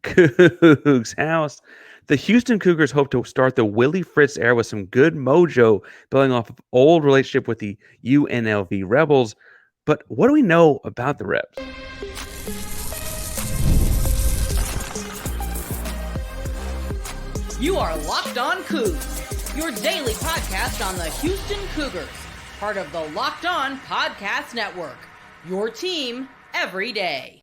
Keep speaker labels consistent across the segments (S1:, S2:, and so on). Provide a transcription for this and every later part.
S1: Coogs House. The Houston Cougars hope to start the Willie Fritz era with some good mojo, building off of old relationship with the UNLV Rebels. But what do we know about the Rebs?
S2: You are Locked On Coogs, your daily podcast on the Houston Cougars, part of the Locked On Podcast Network, your team every day.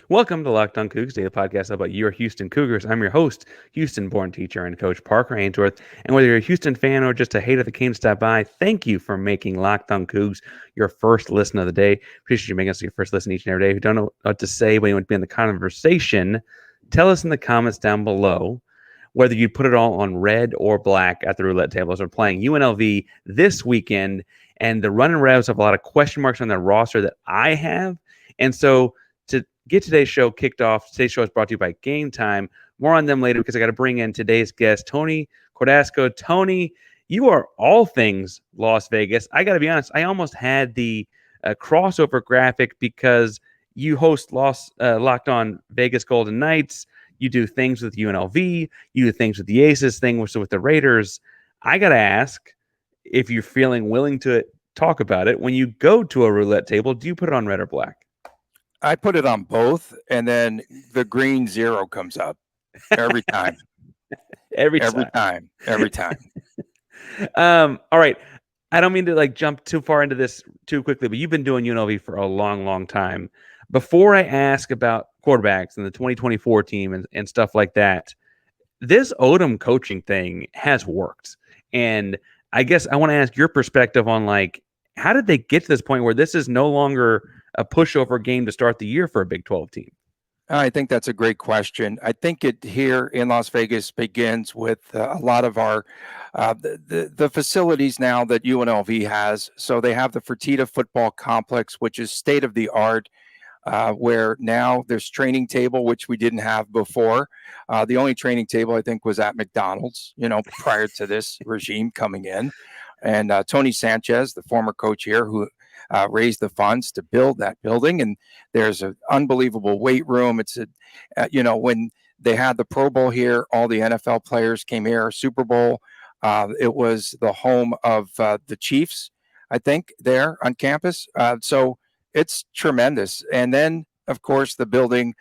S1: Welcome to Locked On Coogs, daily podcast about your Houston Cougars. I'm your host, Houston-born teacher and coach Parker Ainsworth. And whether you're a Houston fan or just a hater that came to stop by, thank you for making Locked On Coogs your first listen of the day. Appreciate you making us your first listen each and every day. If you don't know what to say when you want to be in the conversation, tell us in the comments down below whether you put it all on red or black at the roulette tables. We're playing UNLV this weekend, and the running Revs have a lot of question marks on their roster that I have. And so to get today's show kicked off, today's show is brought to you by Game Time. More on them later because I got to bring in today's guest, Tony Cordasco. Tony, you are all things Las Vegas. I got to be honest, I almost had the crossover graphic because you host Locked On Vegas Golden Knights. You do things with UNLV. You do things with the Aces, things with the Raiders. I got to ask if you're feeling willing to talk about it. When you go to a roulette table, do you put it on red or black?
S3: I put it on both, and then the green 0 comes up every time. every time.
S1: All right. I don't mean to jump too far into this too quickly, but you've been doing UNLV for a long, long time. Before I ask about quarterbacks and the 2024 team and stuff like that, this Odom coaching thing has worked. And I guess I want to ask your perspective on how did they get to this point where this is no longer a pushover game to start the year for a Big 12 team?
S3: I think that's a great question. I think it here in Las Vegas begins with a lot of our the facilities now that UNLV has. So they have the Fertitta Football Complex, which is state of the art. Where now there's training table, which we didn't have before. The only training table I think was at McDonald's, prior to this regime coming in. And Tony Sanchez, the former coach here, who raised the funds to build that building. And there's an unbelievable weight room. It's when they had the Pro Bowl here, all the NFL players came here. Super Bowl. It was the home of the Chiefs, I think, there on campus. So it's tremendous. And then, of course, the building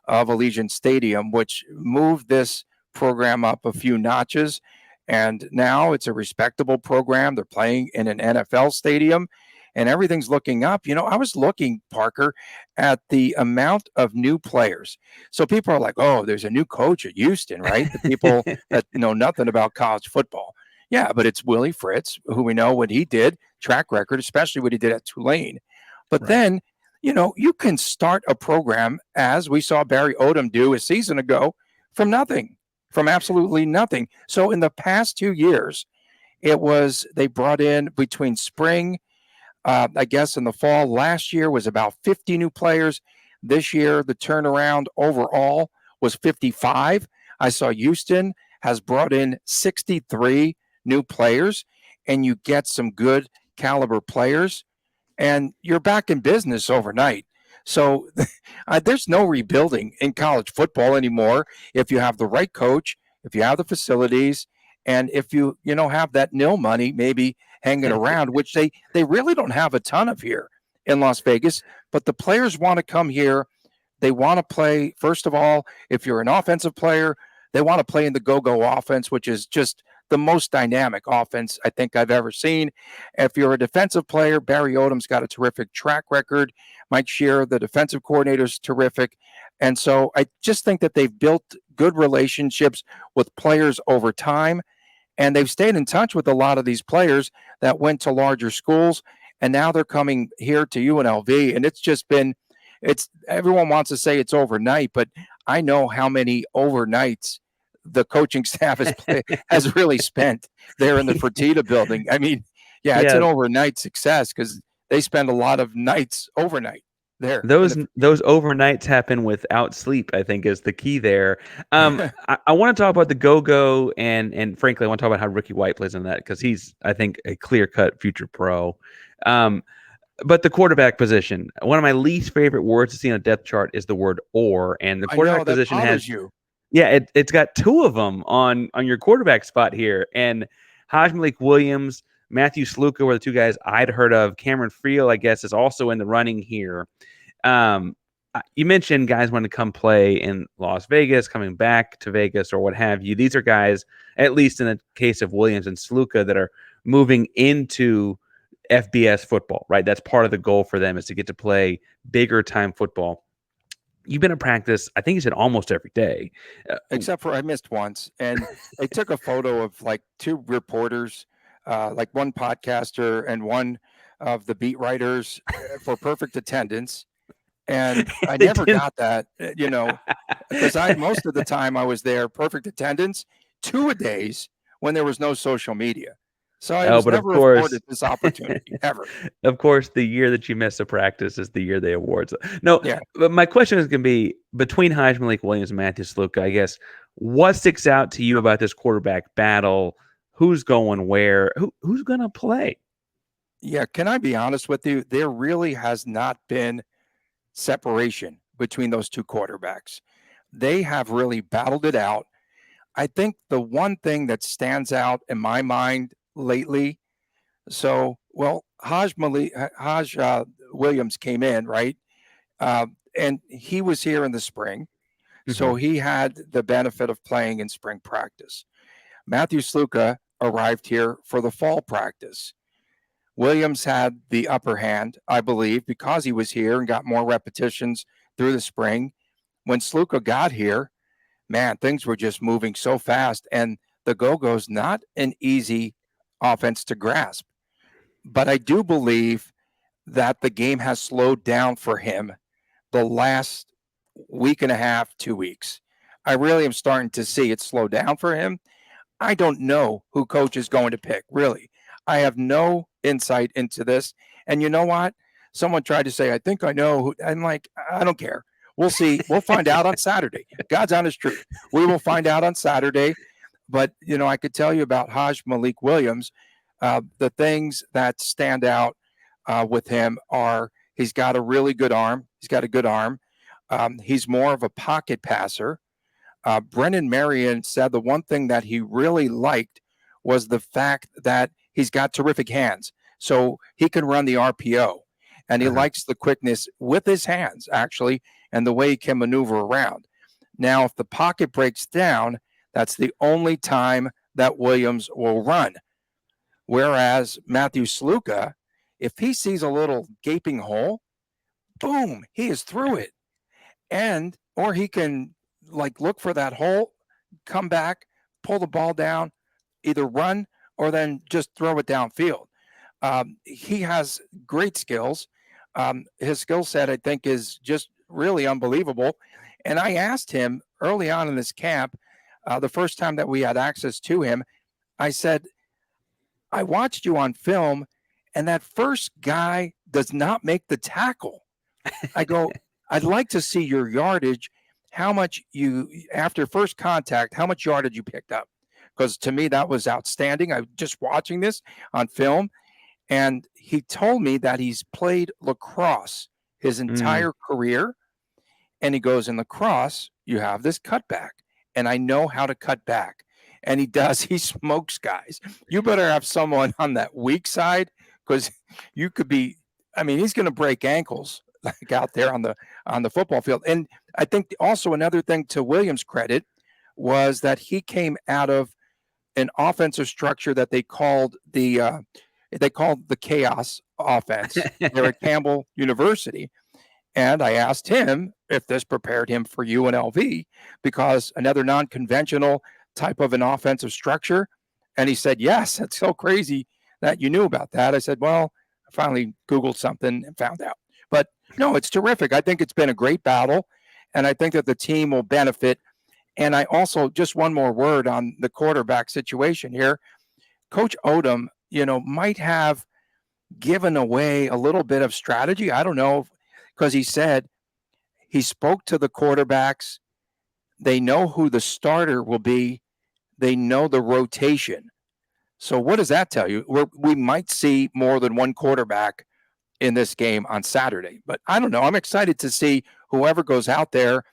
S3: of Allegiant Stadium, which moved this program up a few notches. And now it's a respectable program. They're playing in an NFL stadium and everything's looking up. I was looking, Parker, at the amount of new players. So people are like, oh, there's a new coach at Houston, right? The people that know nothing about college football. Yeah, but it's Willie Fritz, who we know what he did, track record, especially what he did at Tulane. But then, you can start a program, as we saw Barry Odom do a season ago, from nothing, from absolutely nothing. So in the past 2 years, they brought in between spring, I guess in the fall, last year was about 50 new players. This year, the turnaround overall was 55. I saw Houston has brought in 63 new players, and you get some good caliber players. And you're back in business overnight. So there's no rebuilding in college football anymore if you have the right coach, if you have the facilities, and if you have that nil money maybe hanging around, which they really don't have a ton of here in Las Vegas. But the players want to come here. They want to play, first of all, if you're an offensive player, they want to play in the go-go offense, which is just the most dynamic offense I think I've ever seen. If you're a defensive player, Barry Odom's got a terrific track record. Mike Shearer, the defensive coordinator, is terrific. And so I just think that they've built good relationships with players over time. And they've stayed in touch with a lot of these players that went to larger schools. And now they're coming here to UNLV. And it's just been, everyone wants to say it's overnight, but I know how many overnights the coaching staff has really spent there in the Fertitta building. I mean, it's an overnight success because they spend a lot of nights overnight there.
S1: Those overnights happen without sleep, I think, is the key there. I want to talk about the go-go and frankly, I want to talk about how Ricky White plays in that because he's, I think, a clear-cut future pro. But the quarterback position, one of my least favorite words to see on a depth chart is the word "or," and the
S3: I know
S1: quarterback
S3: that
S1: position
S3: bothers
S1: has,
S3: you.
S1: yeah, it's got two of them on your quarterback spot here, and Hajj-Malik Williams, Matthew Sluka were the two guys I'd heard of. Cameron Friel, I guess, is also in the running here. You mentioned guys want to come play in Las Vegas, coming back to Vegas or what have you. These are guys, at least in the case of Williams and Sluka, that are moving into FBS football, right? That's part of the goal for them, is to get to play bigger time football. You've been at practice, I think you said almost every day.
S3: Except for I missed once. And they took a photo of like two reporters, like one podcaster and one of the beat writers for perfect attendance. And I
S1: They
S3: never
S1: didn't-
S3: got that, because most of the time I was there, perfect attendance, 2-a-days when there was no social media. So I was
S1: but of
S3: never
S1: course,
S3: afforded this opportunity ever.
S1: of course, the year that you miss a practice is the year they award. No,
S3: Yeah.
S1: but my question is going to be, between Hajj-Malik Williams and Matthew Sluka, I guess, what sticks out to you about this quarterback battle? Who's going where? Who's going to play?
S3: Yeah. Can I be honest with you? There really has not been separation between those two quarterbacks. They have really battled it out. I think the one thing that stands out in my mind lately, Hajj Williams came in, right? And he was here in the spring. So he had the benefit of playing in spring practice. Matthew Sluka arrived here for the fall practice. Williams had the upper hand, I believe, because he was here and got more repetitions through the spring. When Sluka got here, man, things were just moving so fast. And the Go-Go's not an easy offense to grasp. But I do believe that the game has slowed down for him the last week and a half, 2 weeks. I really am starting to see it slow down for him. I don't know who coach is going to pick, really. I have no insight into this. And you know what? Someone tried to say, I think I know who. I'm like, I don't care. We'll see. We'll find out on Saturday. God's honest truth. We will find out on Saturday. But, I could tell you about Hajj-Malik Williams. The things that stand out with him are he's got a really good arm. He's got a good arm. He's more of a pocket passer. Brennan Marion said the one thing that he really liked was the fact that he's got terrific hands. So he can run the RPO. And he likes the quickness with his hands, actually, and the way he can maneuver around. Now, if the pocket breaks down, that's the only time that Williams will run. Whereas Matthew Sluka, if he sees a little gaping hole, boom, he is through it. Or he can look for that hole, come back, pull the ball down, either run or then just throw it downfield. He has great skills. His skill set, I think, is just really unbelievable. And I asked him early on in this camp, the first time that we had access to him, I said, I watched you on film, and that first guy does not make the tackle. I go, I'd like to see your yardage, how much after first contact, how much yardage you picked up. Because to me, that was outstanding. I was just watching this on film. And he told me that he's played lacrosse his entire career. And he goes, in lacrosse, you have this cutback. And I know how to cut back. And he does. He smokes guys. You better have someone on that weak side, because you could be, he's going to break ankles out there on the football field. And I think also another thing to Williams' credit was that he came out of an offensive structure that they called the chaos offense. They're at Campbell University. And I asked him if this prepared him for UNLV, because another non-conventional type of an offensive structure. And he said, yes, that's so crazy that you knew about that. I said, well, I finally Googled something and found out. But no, it's terrific. I think it's been a great battle, and I think that the team will benefit. And I also, just one more word on the quarterback situation here. Coach Odom, might have given away a little bit of strategy. I don't know, because he said he spoke to the quarterbacks. They know who the starter will be. They know the rotation. So what does that tell you? We might see more than one quarterback in this game on Saturday. But I don't know. I'm excited to see whoever goes out there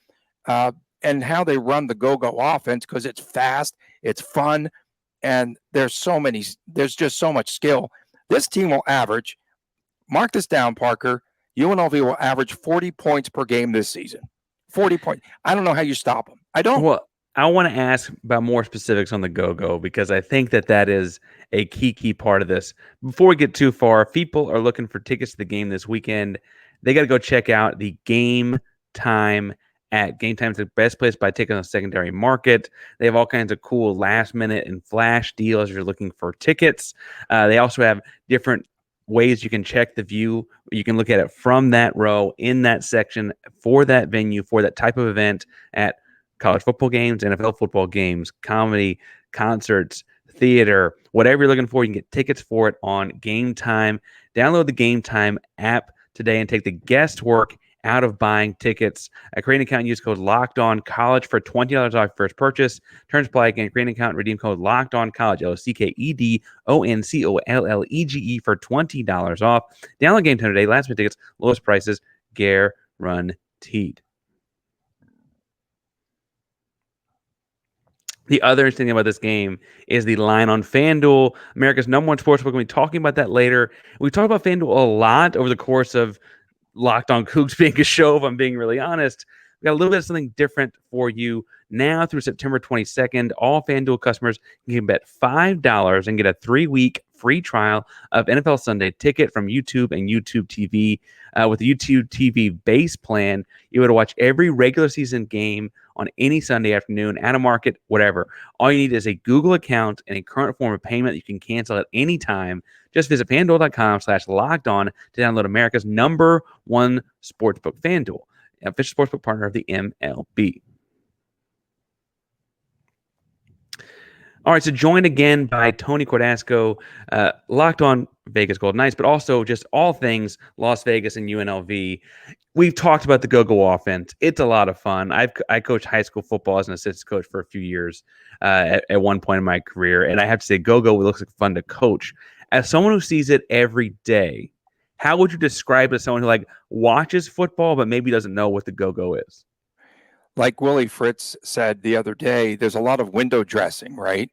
S3: and how they run the go-go offense, because it's fast, it's fun, and there's just so much skill. This team will average, mark this down, Parker, UNLV will average 40 points per game this season. 40 points. I don't know how you stop them. I don't.
S1: Well, I want to ask about more specifics on the go-go, because I think that is a key part of this. Before we get too far, if people are looking for tickets to the game this weekend, they got to go check out the Game Time at Game Time. Is the best place to buy tickets on the secondary market. They have all kinds of cool last-minute and flash deals if you're looking for tickets. They also have different ways you can check the view. You can look at it from that row in that section for that venue, for that type of event at college football games, NFL football games, comedy, concerts, theater, whatever you're looking for. You can get tickets for it on Game Time. Download the Game Time app today and take the guesswork out of buying tickets. Create an account and use code LOCKEDONCOLLEGE for $20 off your first purchase. Terms apply. Again, create an account and redeem code LOCKEDONCOLLEGE, LOCKEDONCOLLEGE for $20 off. Download Game Time today. Last minute tickets, lowest prices, guaranteed. The other interesting thing about this game is the line on FanDuel, America's #1 sportsbook. We'll be talking about that later. We talked about FanDuel a lot over the course of Locked On Coogs being a show, if I'm being really honest. We got a little bit of something different for you now through September 22nd. All FanDuel customers can bet $5 and get a 3-week free trial of NFL Sunday Ticket from YouTube and YouTube TV. With the YouTube TV base plan, you would watch every regular season game on any Sunday afternoon, at a market, whatever. All you need is a Google account and a current form of payment that you can cancel at any time. Just visit FanDuel.com/lockedon to download America's #1 sportsbook, FanDuel, official sportsbook partner of the MLB. All right, so joined again by Tony Cordasco, Locked On Vegas Golden Knights, but also just all things Las Vegas and UNLV. We've talked about the go-go offense. It's a lot of fun. I coached high school football as an assistant coach for a few years at one point in my career, and I have to say go-go looks like fun to coach. As someone who sees it every day, how would you describe it as someone who watches football but maybe doesn't know what the go-go is?
S3: Like Willie Fritz said the other day, there's a lot of window dressing, right?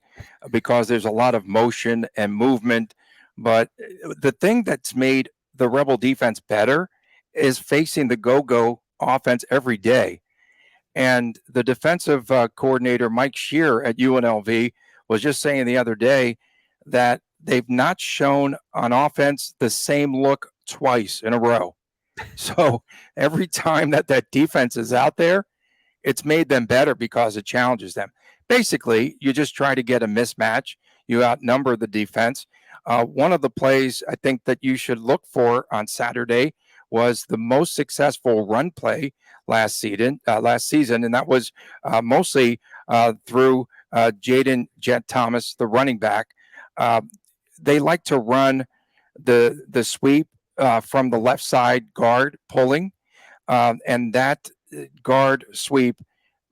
S3: Because there's a lot of motion and movement. But the thing that's made the Rebel defense better is facing the go-go offense every day. And the defensive coordinator, Mike Shear at UNLV, was just saying the other day that they've not shown on offense the same look twice in a row. So every time that defense is out there, it's made them better because it challenges them. Basically, you just try to get a mismatch. You outnumber the defense. One of the plays I think that you should look for on Saturday was the most successful run play last season, and that was mostly through Jaden Jet Thomas, the running back. They like to run the sweep from the left side guard pulling, and that guard sweep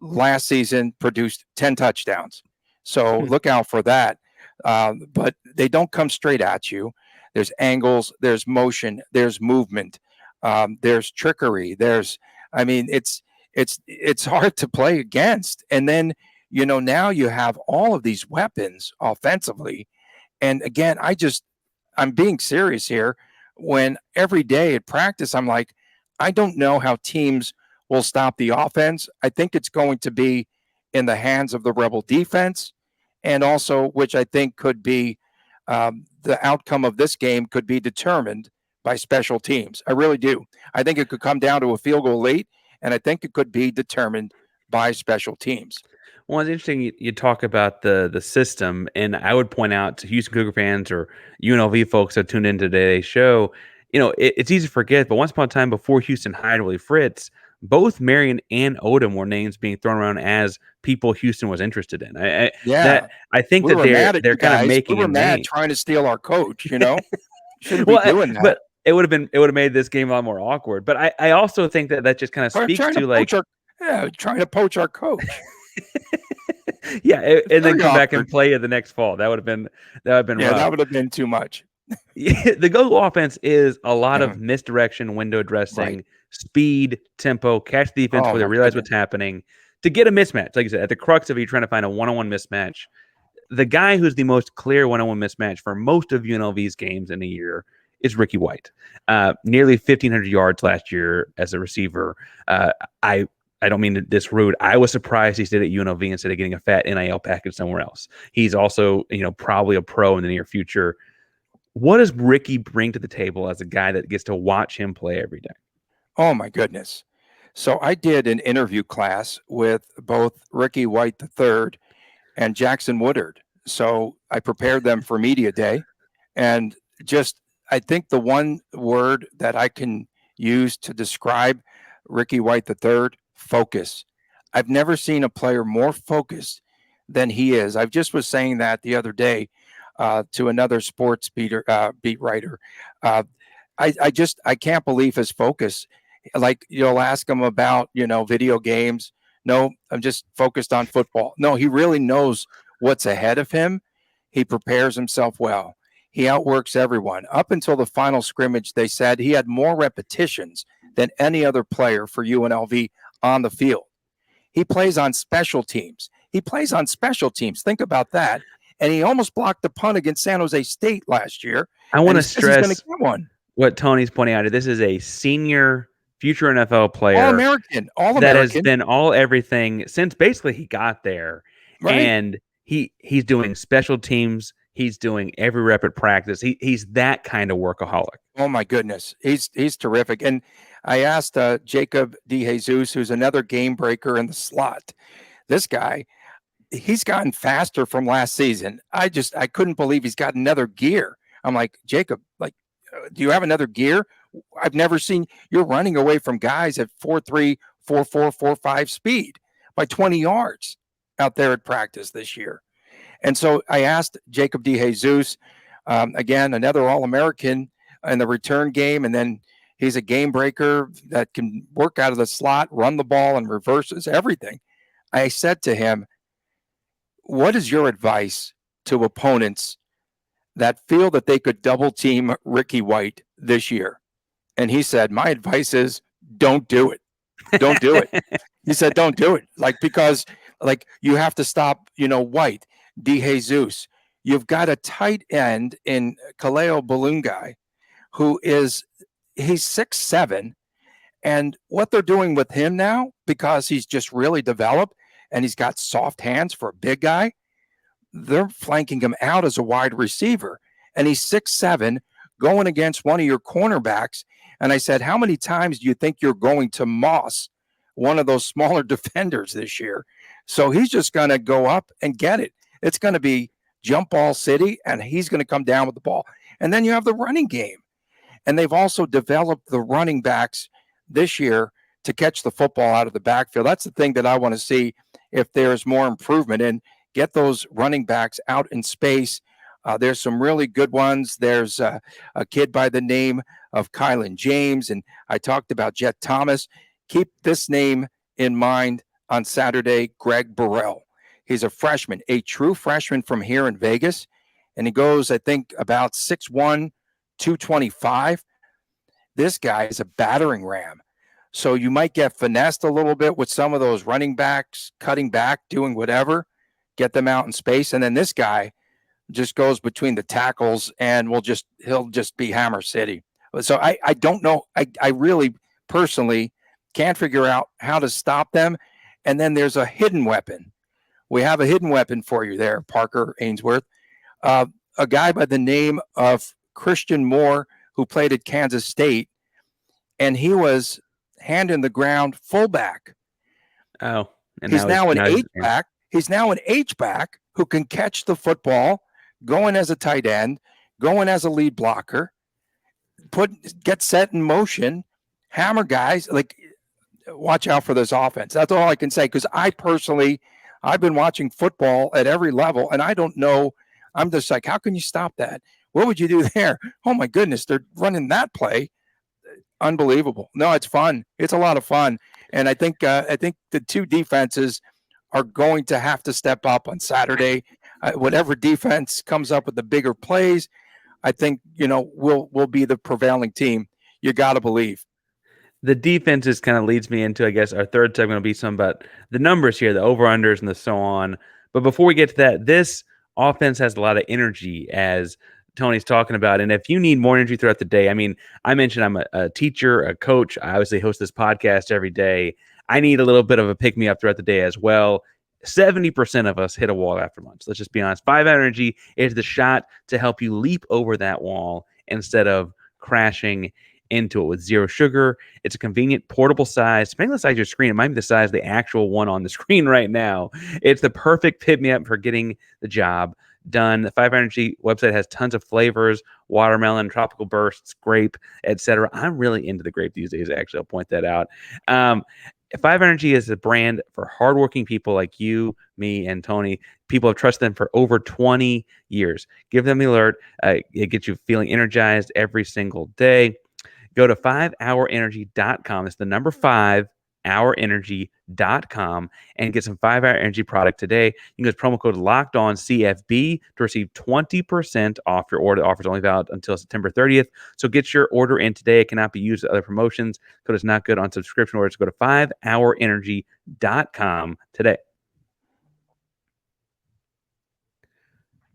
S3: last season produced 10 touchdowns. So look out for that. But they don't come straight at you. There's angles, there's motion, there's movement, there's trickery. It's hard to play against. And then, now you have all of these weapons offensively. And again, I'm being serious here. When every day at practice, I'm like, I don't know how teams will stop the offense. I think it's going to be in the hands of the Rebel defense, and also, which I think could be the outcome of this game could be determined by special teams. I really do. I think it could come down to a field goal late, and I think it could be determined by special teams.
S1: Well, it's interesting you talk about the system, and I would point out to Houston Cougar fans or UNLV folks that tuned into today's show, it's easy to forget, but once upon a time before Houston hired Willie Fritz, both Marion and Odom were names being thrown around as people Houston was interested in. I think that they're kind of making
S3: we were mad trying to steal our coach. Shouldn't be doing that.
S1: But it would have made this game a lot more awkward. But I also think that just kind of speaks to
S3: trying to poach our coach.
S1: Yeah, and then come back and play it the next fall. That would have been rough.
S3: That would have been too much.
S1: The go offense is a lot
S3: Yeah.
S1: of misdirection, window dressing,
S3: Right.
S1: speed, tempo, catch the defense
S3: Oh
S1: before they
S3: my
S1: realize
S3: goodness.
S1: what's happening to get a mismatch. Like I said, at the crux of you trying to find a one-on-one mismatch, the guy who's the most clear one-on-one mismatch for most of UNLV's games in a year is Ricky White. Nearly 1,500 yards last year as a receiver. I don't mean this rude. I was surprised he stayed at UNLV instead of getting a fat NIL package somewhere else. He's also, probably a pro in the near future. What does Ricky bring to the table as a guy that gets to watch him play every day?
S3: Oh my goodness. So I did an interview class with both Ricky White III and Jackson Woodard. So I prepared them for media day, and just I think the one word that I can use to describe Ricky White III, focus. I've never seen a player more focused than he is. I just was saying that the other day to another sports beat writer. Uh, I can't believe his focus. Like you'll ask him about video games. No, I'm just focused on football. No, he really knows what's ahead of him. He prepares himself well. He outworks everyone. Up until the final scrimmage, they said he had more repetitions than any other player for UNLV on the field. He plays on special teams. Think about that. And he almost blocked the punt against San Jose State last year.
S1: I want to
S3: stress he's going to get one.
S1: What Tony's pointing out. This is a senior future NFL player.
S3: All-American.
S1: That has been all everything since basically he got there.
S3: Right.
S1: And he's doing special teams. He's doing every rep at practice. He's that kind of workaholic.
S3: Oh my goodness. He's terrific. And I asked Jacob DeJesus, who's another game breaker in the slot. This guy, he's gotten faster from last season. I couldn't believe he's got another gear. I'm like, Jacob, do you have another gear? I've never seen you're running away from guys at 4.3, 4.4, 4.5 speed by 20 yards out there at practice this year. And so I asked Jacob DeJesus, again, another All-American in the return game. And then he's a game breaker that can work out of the slot, run the ball, and reverses everything. I said to him, what is your advice to opponents that feel that they could double team Ricky White this year? And he said, my advice is don't do it. Don't do it. He said, don't do it. Because you have to stop, White, DeJesus. You've got a tight end in Kaleo Balungai who he's 6'7", and what they're doing with him now, because he's just really developed and he's got soft hands for a big guy, they're flanking him out as a wide receiver, and he's 6'7", going against one of your cornerbacks. And I said, how many times do you think you're going to moss one of those smaller defenders this year? So he's just going to go up and get it. It's going to be jump ball city, and he's going to come down with the ball. And then you have the running game. And they've also developed the running backs this year to catch the football out of the backfield. That's the thing that I want to see if there's more improvement, and get those running backs out in space. There's some really good ones. There's a kid by the name of Kylan James, and I talked about Jet Thomas. Keep this name in mind on Saturday, Greg Burrell. He's a freshman, a true freshman from here in Vegas, and he goes, I think, about 6'1", 225. This guy is a battering ram. So you might get finessed a little bit with some of those running backs, cutting back, doing whatever, get them out in space. And then this guy just goes between the tackles and he'll just be Hammer City. So I don't know. I really personally can't figure out how to stop them. And then there's a hidden weapon. We have a hidden weapon for you there, Parker Ainsworth. A guy by the name of Christian Moore, who played at Kansas State, and he was hand in the ground fullback.
S1: Oh, and
S3: he's now an H-back. He's now an H-back who can catch the football, going as a tight end, going as a lead blocker, get set in motion, hammer guys. Watch out for this offense. That's all I can say, because I've been watching football at every level, and I don't know. I'm just like, how can you stop that? What would you do there? Oh my goodness, they're running that play. Unbelievable. No, it's fun. It's a lot of fun. And I think the two defenses are going to have to step up on Saturday. Whatever defense comes up with the bigger plays, I think, we'll be the prevailing team. You got to believe.
S1: The defenses kind of leads me into, I guess, our third segment will be some about the numbers here, the over-unders and the so on. But before we get to that, this offense has a lot of energy, as Tony's talking about. And if you need more energy throughout the day, I mean, I mentioned I'm a teacher, a coach. I obviously host this podcast every day. I need a little bit of a pick-me-up throughout the day as well. 70% of us hit a wall after lunch. Let's just be honest. 5 Energy is the shot to help you leap over that wall instead of crashing into it with zero sugar. It's a convenient portable size. Depending on the size of your screen, it might be the size of the actual one on the screen right now. It's the perfect pick-me-up for getting the job done. The 5 Energy website has tons of flavors: watermelon, tropical bursts, grape, etc. I'm really into the grape these days, actually. I'll point that out. 5 Energy is a brand for hardworking people like you, me, and Tony. People have trusted them for over 20 years. Give them the alert. It gets you feeling energized every single day. Go to 5hourenergy.com. It's the number 5hourenergy.com and get some 5-Hour Energy product today. You can use promo code LOCKEDONCFB to receive 20% off your order. The offer is only valid until September 30th. So get your order in today. It cannot be used with other promotions. Code is not good on subscription orders. Go to 5hourenergy.com today.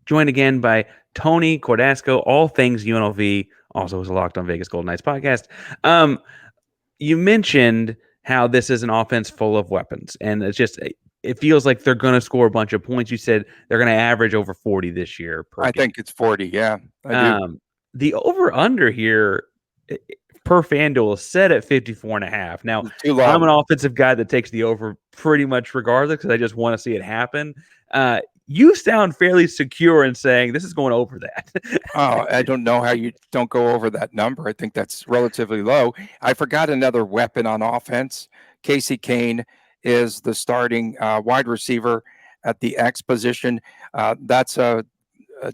S1: Joined again by Tony Cordasco, all things UNLV, also is a Locked On Vegas Golden Knights podcast. You mentioned how this is an offense full of weapons, and it feels like they're going to score a bunch of points. You said they're going to average over 40 this year per game.
S3: I think it's 40, yeah. I do.
S1: The over-under here per FanDuel is set at 54.5. Now, I'm an offensive guy that takes the over pretty much regardless because I just want to see it happen. You sound fairly secure in saying this is going over that.
S3: I don't know how you don't go over that number. I think that's relatively low. I forgot another weapon on offense. Casey Kane is the starting wide receiver at the X position. That's a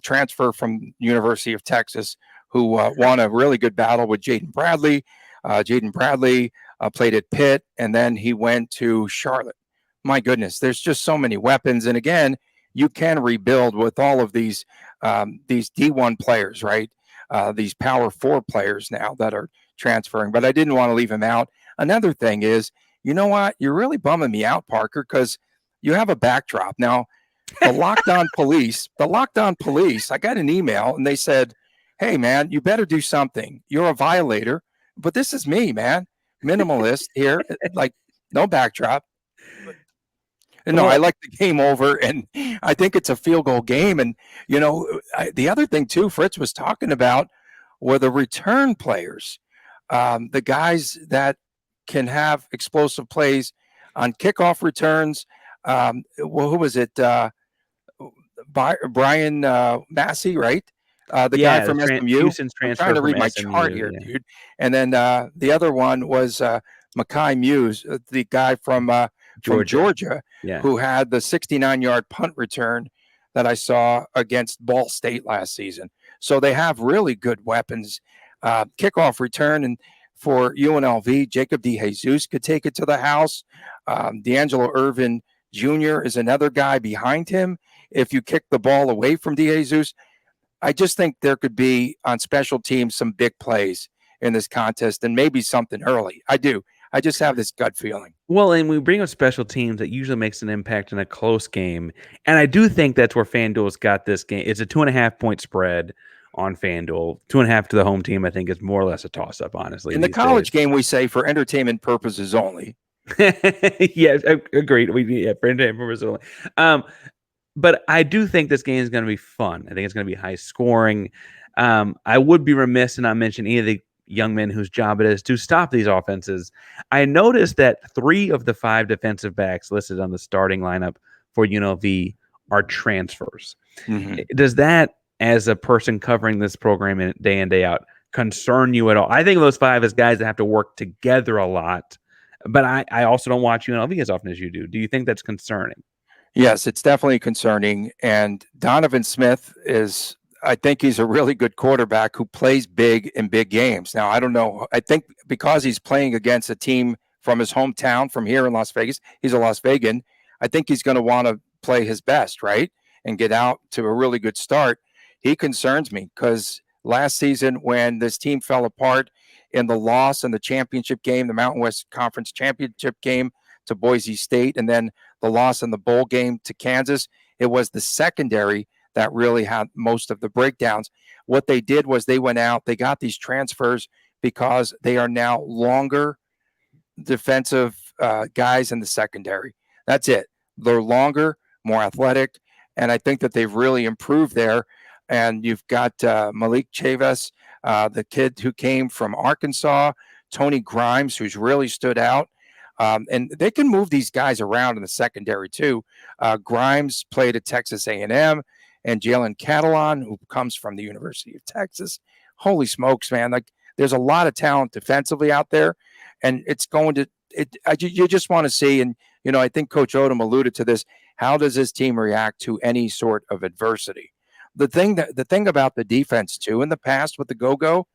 S3: transfer from University of Texas who won a really good battle with Jaden Bradley. Jaden Bradley played at Pitt, and then he went to Charlotte. My goodness, there's just so many weapons. And again, you can rebuild with all of these D1 players, right? These Power 4 players now that are transferring. But I didn't want to leave him out. Another thing is, you know what? You're really bumming me out, Parker, because you have a backdrop. Now, the Locked On Police, I got an email, and they said, hey, man, you better do something. You're a violator. But this is me, man. Minimalist here, like no backdrop. No, I like the game over, and I think it's a field goal game. And, the other thing, too, Fritz was talking about were the return players, the guys that can have explosive plays on kickoff returns. Who was it? Brian Massey, right? The guy from SMU.
S1: Houston's transfer.
S3: I'm trying to read my chart here, dude. And then the other one was Makai Muse, the guy from Georgia, who had the 69-yard punt return that I saw against Ball State last season. So they have really good weapons. Kickoff return, and for UNLV, Jacob DeJesus could take it to the house. D'Angelo Irvin Jr. is another guy behind him. If you kick the ball away from DeJesus, I just think there could be on special teams some big plays in this contest and maybe something early. I do. I just have this gut feeling.
S1: Well, and we bring up special teams, that usually makes an impact in a close game. And I do think that's where FanDuel's got this game. It's a 2.5-point spread on FanDuel. 2.5 to the home team, I think, is more or less a toss-up, honestly.
S3: In the college game, we say for entertainment purposes only.
S1: Yes, agreed. For entertainment purposes only. But I do think this game is going to be fun. I think it's going to be high scoring. I would be remiss to not mention any of the young men whose job it is to stop these offenses. I noticed that 3 of the 5 defensive backs listed on the starting lineup for UNLV are transfers. Mm-hmm. Does that, as a person covering this program day in, day out, concern you at all? I think of those 5 as guys that have to work together a lot, but I also don't watch UNLV as often as you do. Do you think that's concerning?
S3: Yes, it's definitely concerning. And Donovan Smith I think he's a really good quarterback who plays big in big games. Now, I don't know. I think because he's playing against a team from his hometown, from here in Las Vegas, he's a Las Vegan. I think he's going to want to play his best, right? And get out to a really good start. He concerns me because last season when this team fell apart in the loss in the championship game, the Mountain West Conference championship game to Boise State, and then the loss in the bowl game to Kansas. It was the secondary that really had most of the breakdowns. What they did was they went out, they got these transfers because they are now longer defensive guys in the secondary. That's it. They're longer, more athletic, and I think that they've really improved there. And you've got Malik Chavis, the kid who came from Arkansas, Tony Grimes, who's really stood out. And they can move these guys around in the secondary too. Grimes played at Texas A&M, and Jalen Catalon, who comes from the University of Texas. Holy smokes, man! Like, there's a lot of talent defensively out there, and it's going to. You just want to see, and I think Coach Odom alluded to this. How does this team react to any sort of adversity? The thing about the defense too, in the past with the go-go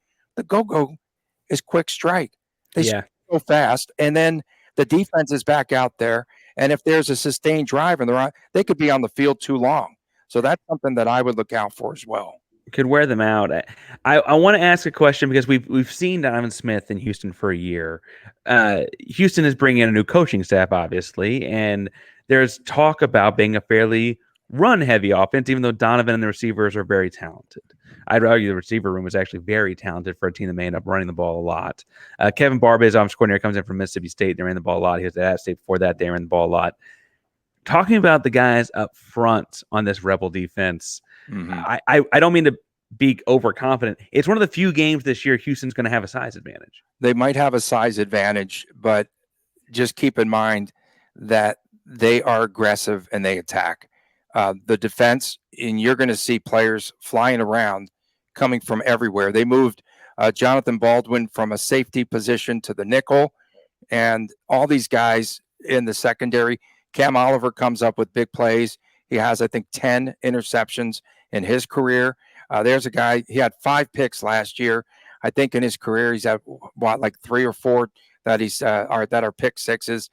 S3: is quick strike. They go fast, and then the defense is back out there. And if there's a sustained drive and they could be on the field too long. So that's something that I would look out for as well.
S1: Could wear them out. I want to ask a question because we've seen Donovan Smith in Houston for a year. Houston is bringing in a new coaching staff, obviously, and there's talk about being a fairly run-heavy offense, even though Donovan and the receivers are very talented. I'd argue the receiver room is actually very talented for a team that may end up running the ball a lot. Kevin Barbier's offensive coordinator comes in from Mississippi State. They ran the ball a lot. He was at App State before that. They ran the ball a lot. Talking about the guys up front on this Rebel defense, I don't mean to be overconfident. It's one of the few games this year Houston's going to have a size advantage.
S3: They might have a size advantage, but just keep in mind that they are aggressive and they attack. The defense, and you're going to see players flying around, coming from everywhere. They moved Jonathan Baldwin from a safety position to the nickel, and all these guys in the secondary. Cam Oliver comes up with big plays. He has, I think, 10 interceptions in his career. There's a guy, he had 5 picks last year. I think in his career, he's at like 3 or 4 that are pick sixes.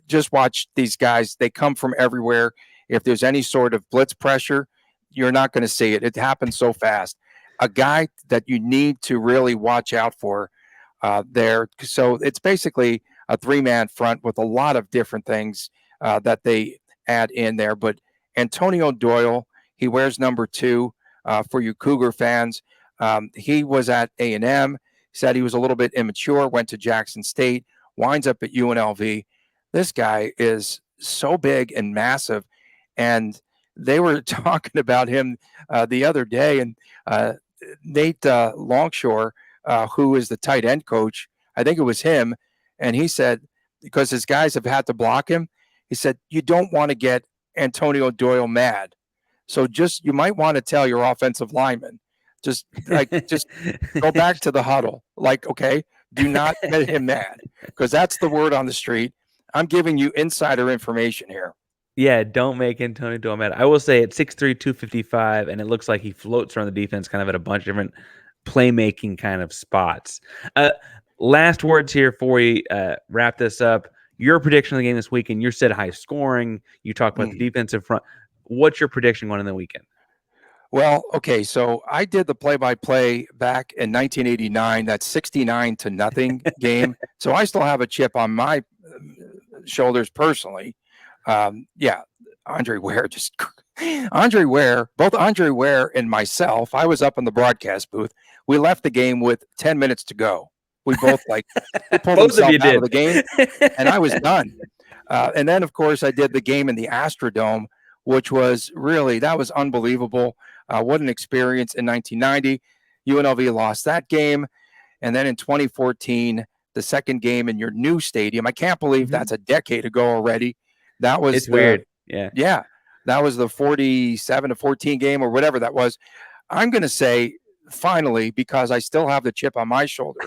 S3: Just watch these guys. They come from everywhere. If there's any sort of blitz pressure, you're not going to see it. It happens so fast. A guy that you need to really watch out for there. So it's basically a 3-man front with a lot of different things that they add in there. But Antonio Doyle, he wears number 2 for you Cougar fans. He was at A&M, said he was a little bit immature, went to Jackson State, winds up at UNLV. This guy is so big and massive. And they were talking about him the other day, and Nate Longshore, who is the tight end coach, I think it was him, and he said, because his guys have had to block him, he said, you don't want to get Antonio Doyle mad. So you might want to tell your offensive lineman, just go back to the huddle. Like, okay, do not get him mad, because that's the word on the street. I'm giving you insider information here.
S1: Yeah, don't make Antonio Doyle mad. I will say at 6'3", 255, and it looks like he floats around the defense kind of at a bunch of different playmaking kind of spots. Last words here for you. Wrap this up. Your prediction of the game this weekend, you said high scoring. You talked about the defensive front. What's your prediction going in the weekend?
S3: Well, okay, so I did the play-by-play back in 1989, that 69-0 game. So I still have a chip on my shoulders personally. Andre Ware, both Andre Ware and myself, I was up in the broadcast booth. We left the game with 10 minutes to go. We both we pulled himself out of the game, and I was done. And then, of course, I did the game in the Astrodome, which was that was unbelievable. What an experience in 1990. UNLV lost that game. And then in 2014, the second game in your new stadium. I can't believe that's a decade ago already. That was
S1: weird. Yeah.
S3: That was the 47-14 game or whatever that was. I'm going to say finally, because I still have the chip on my shoulder,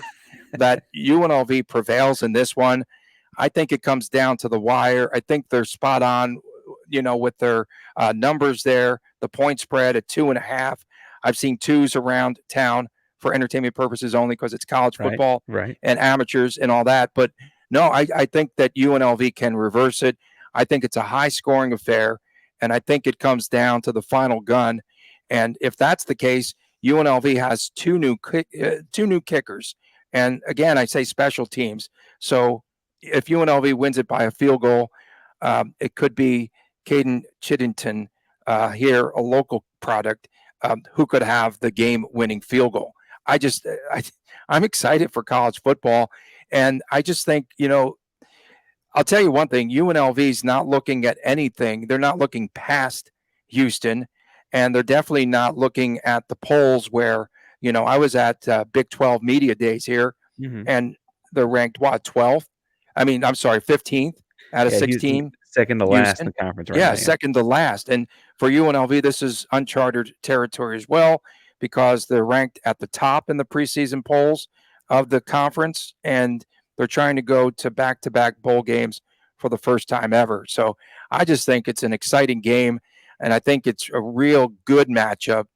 S3: that UNLV prevails in this one. I think it comes down to the wire. I think they're spot on, with their numbers there. The point spread at 2.5. I've seen 2s around town for entertainment purposes only because it's college football and amateurs and all that. But no, I think that UNLV can reverse it. I think it's a high-scoring affair, and I think it comes down to the final gun. And if that's the case, UNLV has two new kickers. And again, I say special teams. So if UNLV wins it by a field goal, it could be Caden Chiddington here, a local product, who could have the game-winning field goal. I'm excited for college football, and I just think, I'll tell you one thing, UNLV is not looking at anything. They're not looking past Houston, and they're definitely not looking at the polls where, I was at Big 12 Media Days here, and they're ranked, 12th? I'm sorry, 15th out of 16.
S1: Second to last in the conference right now.
S3: Yeah, second to last. And for UNLV, this is uncharted territory as well, because they're ranked at the top in the preseason polls of the conference, and they're trying to go to back-to-back bowl games for the first time ever. So I just think it's an exciting game, and I think it's a real good matchup.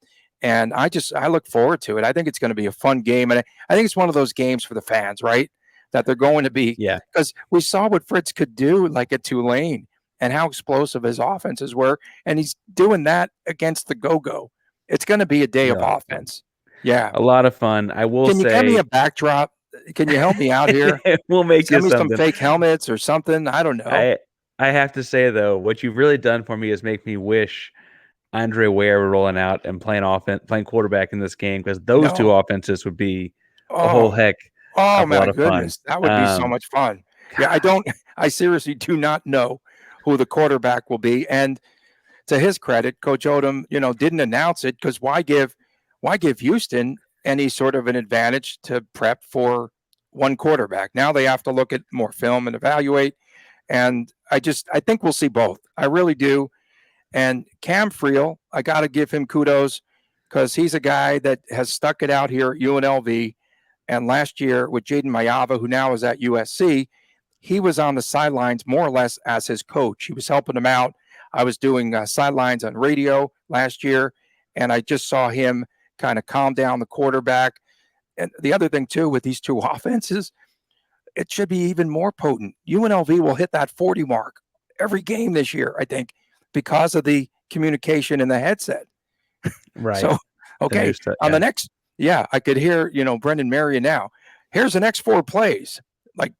S3: And I look forward to it. I think it's going to be a fun game. And I think it's one of those games for the fans, right? That they're going to be.
S1: Yeah.
S3: Because we saw what Fritz could do like at Tulane and how explosive his offenses were. And he's doing that against the go-go. It's going to be a day of offense. Yeah.
S1: A lot of fun. I will say.
S3: Can you get me a backdrop? Can you help me out here?
S1: We'll make
S3: Send me some fake helmets or something. I don't know.
S1: I have to say, though, what you've really done for me is make me wish Andre Ware were rolling out and playing quarterback in this game, because those two offenses would be a whole heck of a lot of
S3: goodness.
S1: fun.
S3: That would be so much fun. Yeah, I seriously do not know who the quarterback will be. And to his credit, Coach Odom, didn't announce it, because why give Houston any sort of an advantage to prep for one quarterback? Now they have to look at more film and evaluate. And I think we'll see both. I really do. And Cam Friel, I got to give him kudos, because he's a guy that has stuck it out here at UNLV. And last year with Jaden Mayava, who now is at USC, he was on the sidelines more or less as his coach. He was helping him out. I was doing sidelines on radio last year, and I just saw him kind of calm down the quarterback. And the other thing, too, with these two offenses, it should be even more potent. UNLV will hit that 40 mark every game this year, I think, because of the communication in the headset.
S1: Right.
S3: So, okay, on the next, I could hear, Brendan Marion now. Here's the next 4 plays. Like,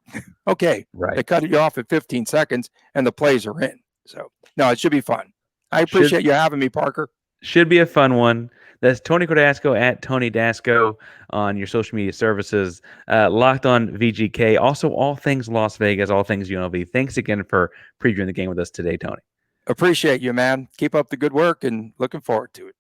S3: okay,
S1: right.
S3: They cut you off at 15 seconds, and the plays are in. So, no, it should be fun. I appreciate you having me, Parker.
S1: Should be a fun one. That's Tony Cordasco at Tony Dasco on your social media services. Locked On VGK. Also, all things Las Vegas, all things UNLV. Thanks again for previewing the game with us today, Tony.
S3: Appreciate you, man. Keep up the good work, and looking forward to it.